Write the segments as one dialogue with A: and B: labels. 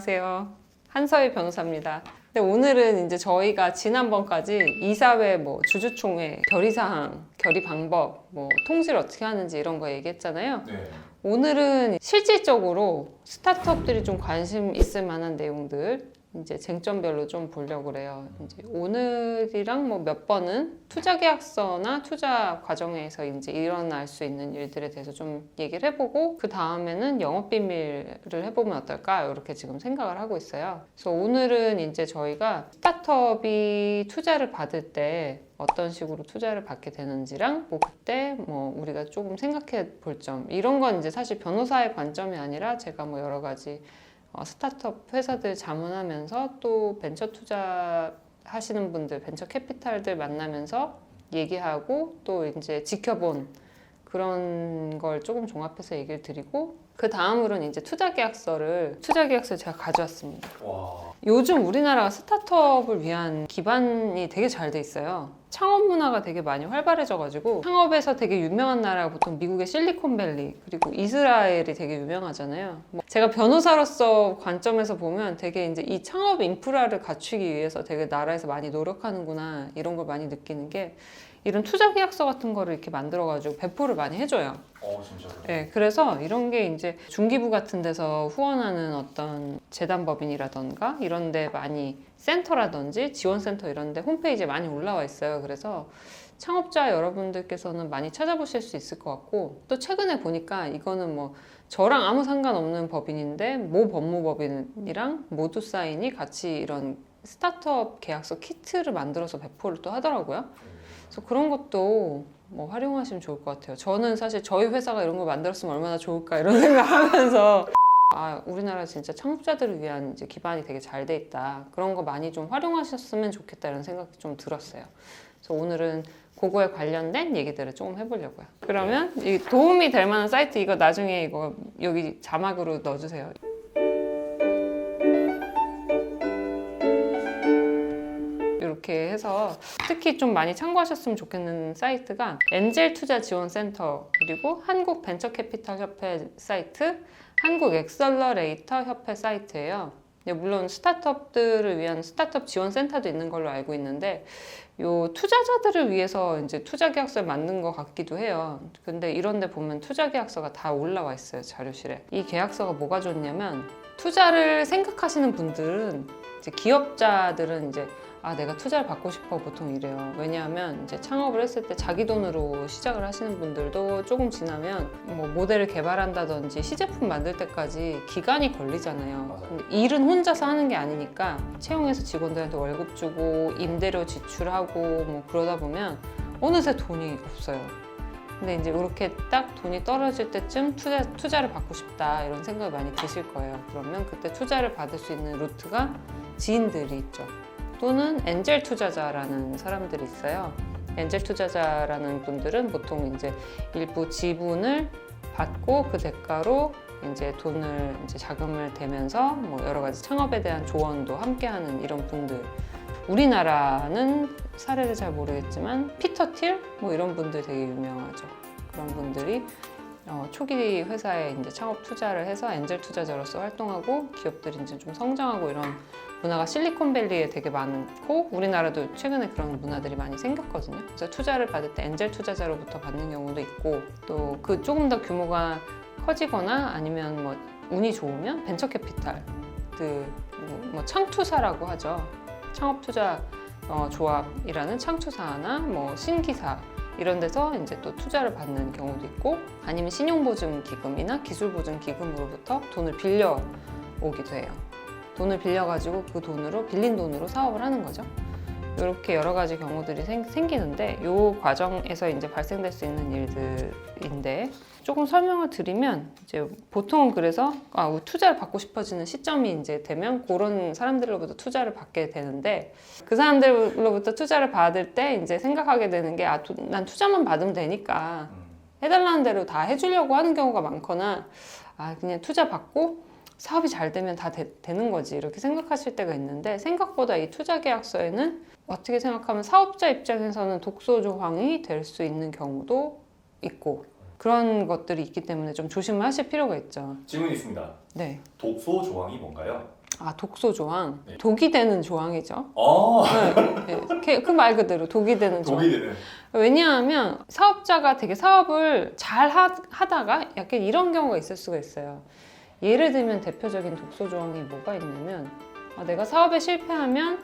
A: 안녕하세요. 한서희 변호사입니다. 근데 오늘은 이제 저희가 지난번까지 이사회, 주주총회, 결의사항, 결의 방법, 통지를 어떻게 하는지 이런 거 얘기했잖아요.
B: 네.
A: 오늘은 실질적으로 스타트업들이 좀 관심 있을 만한 내용들, 이제 쟁점별로 좀 보려고 그래요. 이제 오늘이랑 몇 번은 투자 계약서나 투자 과정에서 이제 일어날 수 있는 일들에 대해서 좀 얘기를 해보고, 그 다음에는 영업 비밀을 해보면 어떨까 이렇게 지금 생각을 하고 있어요. 그래서 오늘은 이제 저희가 스타트업이 투자를 받을 때 어떤 식으로 투자를 받게 되는지랑 그때 우리가 조금 생각해 볼 점, 이런 건 이제 사실 변호사의 관점이 아니라 제가 여러 가지 스타트업 회사들 자문하면서 또 벤처 투자 하시는 분들, 벤처 캐피탈들 만나면서 얘기하고 또 이제 지켜본 그런 걸 조금 종합해서 얘기를 드리고, 그 다음으로는 이제 투자 계약서를 제가 가져왔습니다.
B: 와.
A: 요즘 우리나라가 스타트업을 위한 기반이 되게 잘 돼 있어요. 창업 문화가 되게 많이 활발해져가지고, 창업에서 되게 유명한 나라가 보통 미국의 실리콘밸리, 그리고 이스라엘이 되게 유명하잖아요. 제가 변호사로서 관점에서 보면 되게 이제 이 창업 인프라를 갖추기 위해서 되게 나라에서 많이 노력하는구나, 이런 걸 많이 느끼는 게, 이런 투자 계약서 같은 거를 이렇게 만들어가지고 배포를 많이 해줘요.
B: 진짜요?
A: 네, 그래서 이런 게 이제 중기부 같은 데서 후원하는 어떤 재단법인이라던가 이런 데 많이, 센터라든지 지원센터 이런 데 홈페이지에 많이 올라와 있어요. 그래서 창업자 여러분들께서는 많이 찾아보실 수 있을 것 같고, 또 최근에 보니까 이거는 저랑 아무 상관없는 법인인데 모 법무법인이랑 모두 사인이 같이 이런 스타트업 계약서 키트를 만들어서 배포를 또 하더라고요. 그래서 그런 것도 활용하시면 좋을 것 같아요. 저는 사실 저희 회사가 이런 거 만들었으면 얼마나 좋을까 이런 생각하면서 우리나라 진짜 창업자들을 위한 이제 기반이 되게 잘 돼 있다, 그런 거 많이 좀 활용하셨으면 좋겠다 이런 생각이 좀 들었어요. 그래서 오늘은 그거에 관련된 얘기들을 조금 해보려고요. 그러면 이 도움이 될 만한 사이트, 이거 나중에 이거 여기 자막으로 넣어주세요. 이렇게 해서 특히 좀 많이 참고하셨으면 좋겠는 사이트가 엔젤투자지원센터, 그리고 한국벤처캐피탈협회 사이트, 한국엑셀러레이터 협회 사이트예요. 물론 스타트업들을 위한 스타트업 지원센터도 있는 걸로 알고 있는데, 요 투자자들을 위해서 이제 투자 계약서를 만든 것 같기도 해요. 근데 이런 데 보면 투자 계약서가 다 올라와 있어요, 자료실에. 이 계약서가 뭐가 좋냐면, 투자를 생각하시는 분들은, 이제 기업자들은 이제 내가 투자를 받고 싶어 보통 이래요. 왜냐하면 이제 창업을 했을 때 자기 돈으로 시작을 하시는 분들도 조금 지나면 모델을 개발한다든지 시제품 만들 때까지 기간이 걸리잖아요. 근데 일은 혼자서 하는 게 아니니까 채용해서 직원들한테 월급 주고 임대료 지출하고 그러다 보면 어느새 돈이 없어요. 근데 이제 이렇게 딱 돈이 떨어질 때쯤 투자를 받고 싶다 이런 생각이 많이 드실 거예요. 그러면 그때 투자를 받을 수 있는 루트가 지인들이 있죠. 또는 엔젤 투자자라는 사람들이 있어요. 엔젤 투자자라는 분들은 보통 이제 일부 지분을 받고 그 대가로 이제 돈을, 이제 자금을 대면서 여러 가지 창업에 대한 조언도 함께하는 이런 분들. 우리나라는 사례를 잘 모르겠지만 피터 틸 이런 분들 되게 유명하죠. 그런 분들이 초기 회사에 이제 창업 투자를 해서 엔젤 투자자로서 활동하고 기업들이 이제 좀 성장하고, 이런 문화가 실리콘밸리에 되게 많고, 우리나라도 최근에 그런 문화들이 많이 생겼거든요. 그래서 투자를 받을 때 엔젤 투자자로부터 받는 경우도 있고, 또 그 조금 더 규모가 커지거나 아니면 운이 좋으면 벤처 캐피탈, 창투사라고 하죠. 창업 투자 조합이라는 창투사나 신기사 이런 데서 이제 또 투자를 받는 경우도 있고, 아니면 신용보증기금이나 기술보증기금으로부터 돈을 빌려 오기도 해요. 돈을 빌려가지고 그 돈으로, 빌린 돈으로 사업을 하는 거죠. 이렇게 여러 가지 경우들이 생기는데, 이 과정에서 이제 발생될 수 있는 일들인데, 조금 설명을 드리면, 이제 보통은 그래서 투자를 받고 싶어지는 시점이 이제 되면 그런 사람들로부터 투자를 받게 되는데, 그 사람들로부터 투자를 받을 때 이제 생각하게 되는 게, 난 투자만 받으면 되니까 해달라는 대로 다 해주려고 하는 경우가 많거나, 그냥 투자 받고 사업이 잘 되면 다 되는 거지, 이렇게 생각하실 때가 있는데, 생각보다 이 투자 계약서에는 어떻게 생각하면 사업자 입장에서는 독소 조항이 될 수 있는 경우도 있고, 그런 것들이 있기 때문에 좀 조심을 하실 필요가 있죠.
B: 질문이 있습니다.
A: 네.
B: 독소 조항이 뭔가요?
A: 독소 조항.
B: 네.
A: 독이 되는 조항이죠.
B: 아,
A: 네. 그 말 그대로 독이 되는 조항.
B: 독이 되는.
A: 왜냐하면 사업자가 되게 사업을 잘 하다가 약간 이런 경우가 있을 수가 있어요. 예를 들면 대표적인 독소 조항이 뭐가 있냐면 내가 사업에 실패하면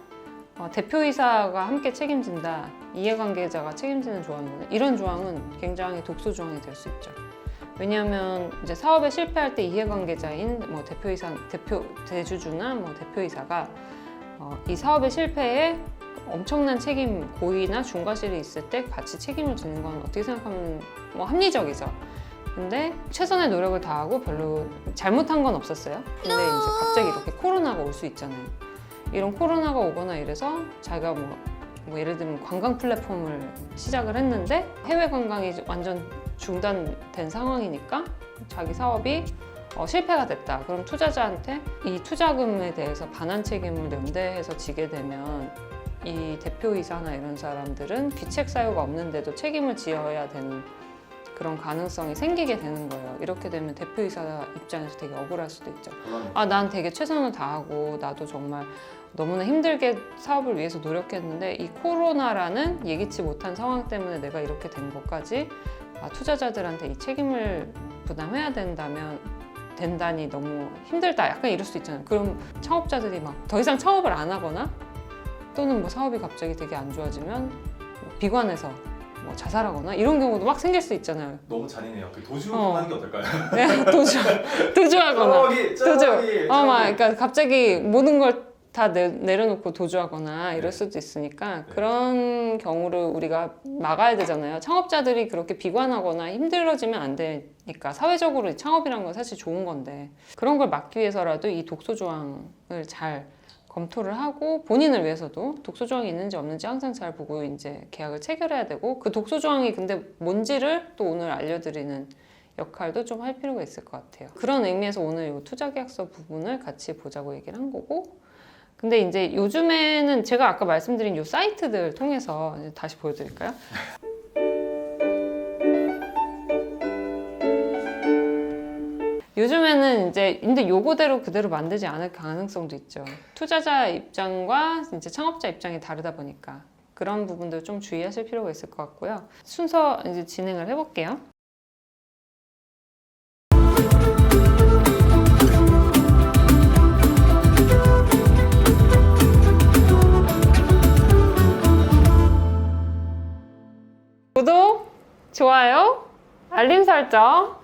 A: 대표이사가 함께 책임진다. 이해관계자가 책임지는 조항이거든요. 이런 조항은 굉장히 독소 조항이 될 수 있죠. 왜냐하면 이제 사업에 실패할 때 이해관계자인 뭐 대주주나 뭐 대표이사가 이 사업의 실패에 엄청난 책임, 고의나 중과실이 있을 때 같이 책임을 지는 건 어떻게 생각하면 뭐 합리적이죠. 근데 최선의 노력을 다하고 별로 잘못한 건 없었어요. 근데 이제 갑자기 이렇게 코로나가 올 수 있잖아요. 이런 코로나가 오거나 이래서 자기가 뭐 예를 들면 관광 플랫폼을 시작을 했는데 해외 관광이 완전 중단된 상황이니까 자기 사업이 실패가 됐다. 그럼 투자자한테 이 투자금에 대해서 반환 책임을 연대해서 지게 되면 이 대표이사나 이런 사람들은 귀책 사유가 없는데도 책임을 지어야 되는 그런 가능성이 생기게 되는 거예요. 이렇게 되면 대표이사 입장에서 되게 억울할 수도 있죠. 난 되게 최선을 다하고 나도 정말 너무나 힘들게 사업을 위해서 노력했는데 이 코로나라는 예기치 못한 상황 때문에 내가 이렇게 된 것까지 투자자들한테 이 책임을 부담해야 된다니 너무 힘들다. 약간 이럴 수도 있잖아요. 그럼 창업자들이 막 더 이상 창업을 안 하거나 또는 뭐 사업이 갑자기 되게 안 좋아지면 뭐 비관해서 뭐 자살하거나 이런 경우도 막 생길 수 있잖아요.
B: 너무 잔인해요. 도주하는 게 어떨까요?
A: 네, 도주하거나. 그러니까 갑자기 모든 걸 다 내려놓고 도주하거나 이럴 수도 있으니까 그런 경우를 우리가 막아야 되잖아요. 창업자들이 그렇게 비관하거나 힘들어지면 안 되니까 사회적으로 창업이란 건 사실 좋은 건데 그런 걸 막기 위해서라도 이 독소 조항을 잘 검토를 하고 본인을 위해서도 독소 조항이 있는지 없는지 항상 잘 보고 이제 계약을 체결해야 되고 그 독소 조항이 근데 뭔지를 또 오늘 알려드리는 역할도 좀 할 필요가 있을 것 같아요. 그런 의미에서 오늘 이 투자계약서 부분을 같이 보자고 얘기를 한 거고 근데 이제 요즘에는 제가 아까 말씀드린 이 사이트들 통해서 이제 다시 보여드릴까요? 요즘에는 이제 근데 요거대로 그대로 만들지 않을 가능성도 있죠. 투자자 입장과 이제 창업자 입장이 다르다 보니까 그런 부분들 좀 주의하실 필요가 있을 것 같고요. 순서 이제 진행을 해볼게요. 구독, 좋아요, 알림 설정